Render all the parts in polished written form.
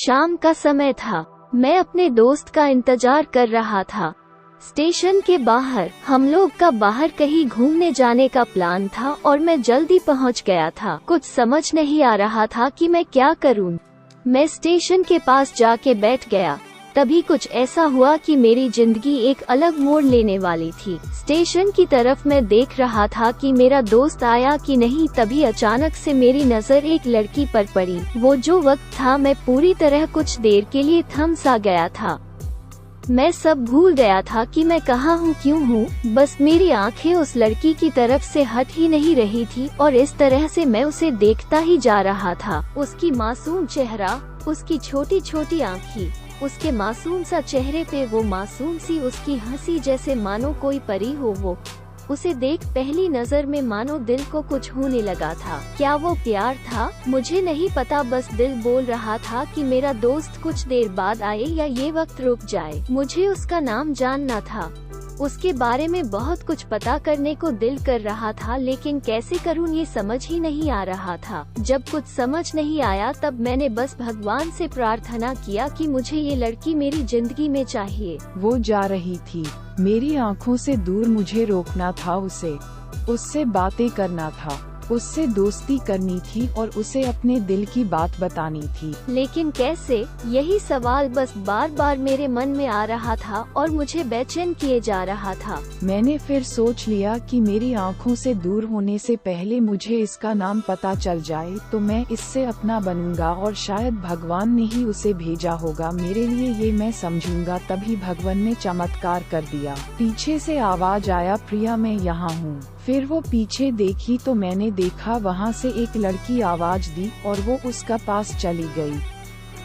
शाम का समय था। मैं अपने दोस्त का इंतजार कर रहा था। स्टेशन के बाहर हम लोग का बाहर कहीं घूमने जाने का प्लान था और मैं जल्दी पहुंच गया था। कुछ समझ नहीं आ रहा था कि मैं क्या करूं। मैं स्टेशन के पास जाके बैठ गया। तभी कुछ ऐसा हुआ कि मेरी जिंदगी एक अलग मोड़ लेने वाली थी। स्टेशन की तरफ मैं देख रहा था कि मेरा दोस्त आया कि नहीं, तभी अचानक से मेरी नजर एक लड़की पर पड़ी। वो जो वक्त था, मैं पूरी तरह कुछ देर के लिए थम सा गया था। मैं सब भूल गया था कि मैं कहाँ हूँ, क्यों हूँ। बस मेरी आंखें उस लड़की की तरफ से हट ही नहीं रही थी और इस तरह से मैं उसे देखता ही जा रहा था। उसकी मासूम चेहरा, उसकी छोटी छोटी आँखें, उसके मासूम सा चेहरे पे वो मासूम सी उसकी हंसी, जैसे मानो कोई परी हो वो। उसे देख पहली नजर में मानो दिल को कुछ होने लगा था। क्या वो प्यार था? मुझे नहीं पता, बस दिल बोल रहा था कि मेरा दोस्त कुछ देर बाद आए या ये वक्त रुक जाए। मुझे उसका नाम जानना था, उसके बारे में बहुत कुछ पता करने को दिल कर रहा था, लेकिन कैसे करूं ये समझ ही नहीं आ रहा था। जब कुछ समझ नहीं आया तब मैंने बस भगवान से प्रार्थना किया कि मुझे ये लड़की मेरी जिंदगी में चाहिए। वो जा रही थी, मेरी आंखों से दूर मुझे रोकना था उसे, उससे बातें करना था, उससे दोस्ती करनी थी और उसे अपने दिल की बात बतानी थी। लेकिन कैसे? यही सवाल बस बार बार मेरे मन में आ रहा था और मुझे बेचैन किए जा रहा था। मैंने फिर सोच लिया कि मेरी आंखों से दूर होने से पहले मुझे इसका नाम पता चल जाए तो मैं इससे अपना बनूंगा और शायद भगवान ने ही उसे भेजा होगा मेरे लिए, ये मैं समझूंगा। तभी भगवान ने चमत्कार कर दिया। पीछे से आवाज आया, प्रिया मैं यहाँ हूँ। फिर वो पीछे देखी तो मैंने देखा वहाँ से एक लड़की आवाज दी और वो उसका पास चली गई।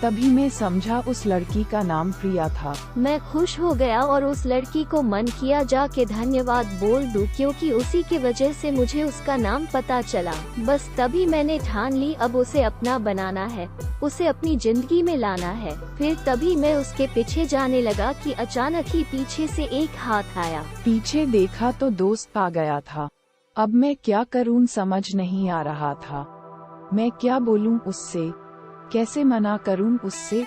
तभी मैं समझा उस लड़की का नाम प्रिया था। मैं खुश हो गया और उस लड़की को मन किया जाके धन्यवाद बोल दूं, क्योंकि उसी की वजह से मुझे उसका नाम पता चला। बस तभी मैंने ठान ली अब उसे अपना बनाना है, उसे अपनी जिंदगी में लाना है। फिर तभी मैं उसके पीछे जाने लगा कि अचानक ही पीछे से एक हाथ आया। पीछे देखा तो दोस्त आ गया था। अब मैं क्या करूं समझ नहीं आ रहा था। मैं क्या बोलूं उससे, कैसे मना करूं उससे,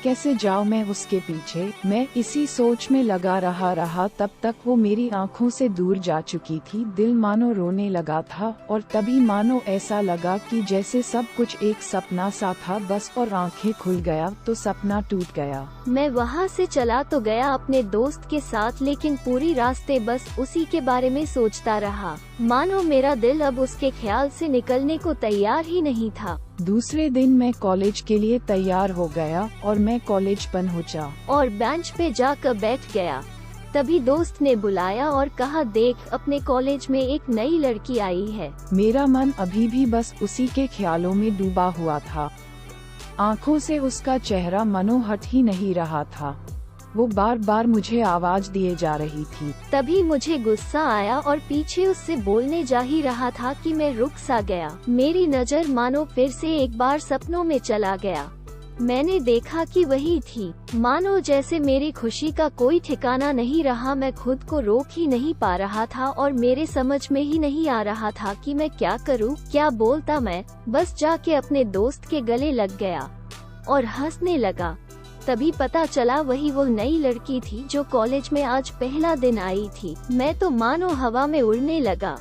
कैसे जाऊं मैं उसके पीछे। मैं इसी सोच में लगा रहा तब तक वो मेरी आंखों से दूर जा चुकी थी। दिल मानो रोने लगा था और तभी मानो ऐसा लगा कि जैसे सब कुछ एक सपना सा था बस, और आंखें खुल गया तो सपना टूट गया। मैं वहाँ से चला तो गया अपने दोस्त के साथ, लेकिन पूरी रास्ते बस उसी के बारे में सोचता रहा। मानो मेरा दिल अब उसके ख्याल से निकलने को तैयार ही नहीं था। दूसरे दिन मैं कॉलेज के लिए तैयार हो गया और मैं कॉलेज पहुंचा और बेंच पे जाकर बैठ गया। तभी दोस्त ने बुलाया और कहा, देख अपने कॉलेज में एक नई लड़की आई है। मेरा मन अभी भी बस उसी के ख्यालों में डूबा हुआ था। आंखों से उसका चेहरा मनो हट ही नहीं रहा था। वो बार बार मुझे आवाज दिए जा रही थी। तभी मुझे गुस्सा आया और पीछे उससे बोलने जा ही रहा था कि मैं रुक सा गया। मेरी नजर मानो फिर से एक बार सपनों में चला गया। मैंने देखा कि वही थी। मानो जैसे मेरी खुशी का कोई ठिकाना नहीं रहा। मैं खुद को रोक ही नहीं पा रहा था और मेरे समझ में ही नहीं आ रहा था कि मैं क्या करूं, क्या बोलता। मैं बस जाके अपने दोस्त के गले लग गया और हंसने लगा। तभी पता चला वही वो नई लड़की थी जो कॉलेज में आज पहला दिन आई थी। मैं तो मानो हवा में उड़ने लगा।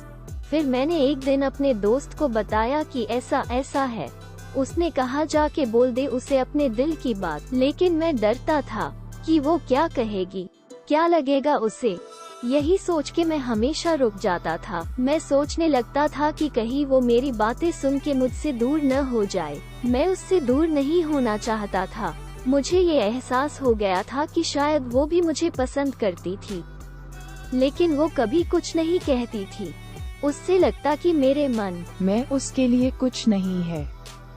फिर मैंने एक दिन अपने दोस्त को बताया कि ऐसा ऐसा है। उसने कहा जाके बोल दे उसे अपने दिल की बात। लेकिन मैं डरता था कि वो क्या कहेगी, क्या लगेगा उसे। यही सोच के मैं हमेशा रुक जाता था। मैं सोचने लगता था कि कहीं वो मेरी बातें सुन के मुझसे दूर न हो जाए। मैं उससे दूर नहीं होना चाहता था। मुझे ये एहसास हो गया था कि शायद वो भी मुझे पसंद करती थी, लेकिन वो कभी कुछ नहीं कहती थी। उससे लगता कि मेरे मन में उसके लिए कुछ नहीं है,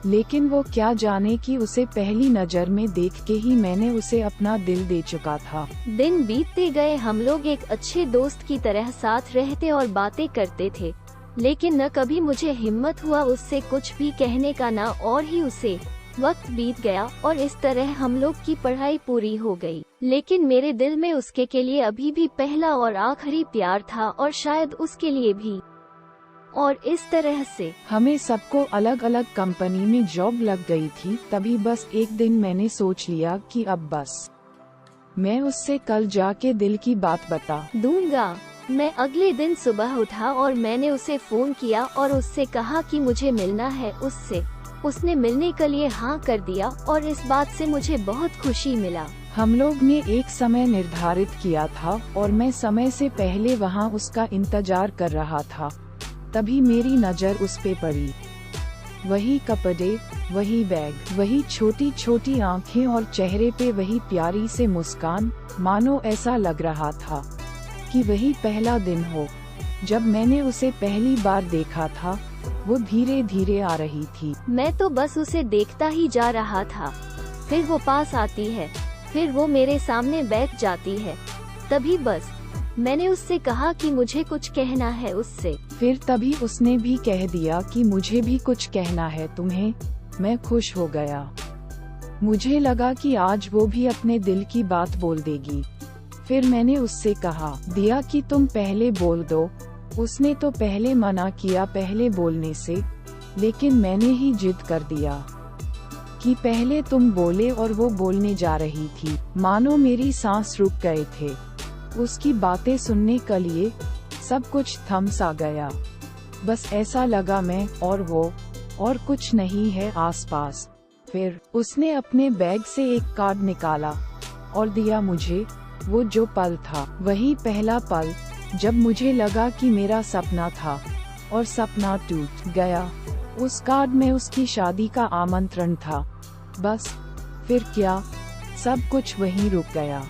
लेकिन वो क्या जाने कि उसे पहली नजर में देख के ही मैंने उसे अपना दिल दे चुका था। दिन बीतते गए, हम लोग एक अच्छे दोस्त की तरह साथ रहते और बातें करते थे, लेकिन न कभी मुझे हिम्मत हुआ उससे कुछ भी कहने का, न और ही उसे। वक्त बीत गया और इस तरह हम लोग की पढ़ाई पूरी हो गई, लेकिन मेरे दिल में उसके के लिए अभी भी पहला और आखिरी प्यार था और शायद उसके लिए भी। और इस तरह से हमें सबको अलग अलग कंपनी में जॉब लग गई थी। तभी बस एक दिन मैंने सोच लिया कि अब बस मैं उससे कल जाके दिल की बात बता दूंगा। मैं अगले दिन सुबह उठा और मैंने उसे फोन किया और उससे कहा कि मुझे मिलना है उससे। उसने मिलने के लिए हाँ कर दिया और इस बात से मुझे बहुत खुशी मिला। हम लोग ने एक समय निर्धारित किया था और मैं समय से पहले वहाँ उसका इंतजार कर रहा था। तभी मेरी नज़र उस पे पड़ी। वही कपड़े, वही बैग, वही छोटी छोटी आंखें और चेहरे पे वही प्यारी से मुस्कान। मानो ऐसा लग रहा था कि वही पहला दिन हो जब मैंने उसे पहली बार देखा था। वो धीरे धीरे आ रही थी। मैं तो बस उसे देखता ही जा रहा था। फिर वो पास आती है, फिर वो मेरे सामने बैठ जाती है। तभी बस मैंने उससे कहा कि मुझे कुछ कहना है उससे। फिर तभी उसने भी कह दिया कि मुझे भी कुछ कहना है तुम्हें। मैं खुश हो गया। मुझे लगा कि आज वो भी अपने दिल की बात बोल देगी। फिर मैंने उससे कहा दिया कि तुम पहले बोल दो। उसने तो पहले मना किया पहले बोलने से, लेकिन मैंने ही जिद कर दिया कि पहले तुम बोले और वो बोलने जा रही थी। मानो मेरी सांस रुक गए थे। उसकी बातें सुनने के लिए सब कुछ थम सा गया। बस ऐसा लगा मैं और वो और कुछ नहीं है आसपास। फिर उसने अपने बैग से एक कार्ड निकाला और दिया मुझे। वो जो पल था वही पहला पल जब मुझे लगा कि मेरा सपना था और सपना टूट गया। उस कार्ड में उसकी शादी का आमंत्रण था। बस फिर क्या, सब कुछ वहीं रुक गया।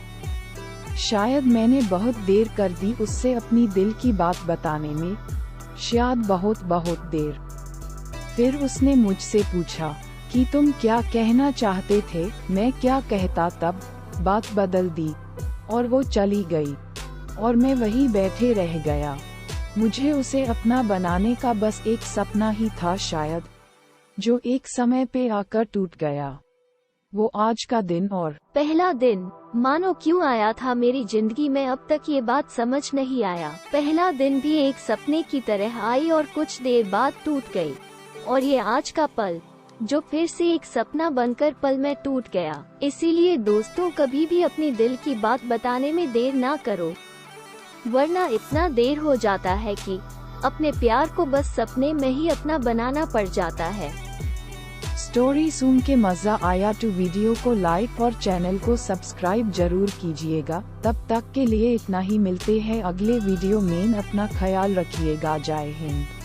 शायद मैंने बहुत देर कर दी उससे अपनी दिल की बात बताने में, शायद बहुत बहुत देर। फिर उसने मुझसे पूछा कि तुम क्या कहना चाहते थे। मैं क्या कहता, तब बात बदल दी और वो चली गई और मैं वही बैठे रह गया। मुझे उसे अपना बनाने का बस एक सपना ही था शायद, जो एक समय पे आकर टूट गया। वो आज का दिन और पहला दिन मानो क्यों आया था मेरी जिंदगी में, अब तक ये बात समझ नहीं आया। पहला दिन भी एक सपने की तरह आई और कुछ देर बाद टूट गई। और ये आज का पल जो फिर से एक सपना बनकर पल में टूट गया। इसीलिए दोस्तों, कभी भी अपनी दिल की बात बताने में देर ना करो, वरना इतना देर हो जाता है कि अपने प्यार को बस सपने में ही अपना बनाना पड़ जाता है। स्टोरी सुन के मजा आया तो वीडियो को लाइक और चैनल को सब्सक्राइब जरूर कीजिएगा। तब तक के लिए इतना ही, मिलते हैं अगले वीडियो में। अपना ख्याल रखिएगा। जय हिंद।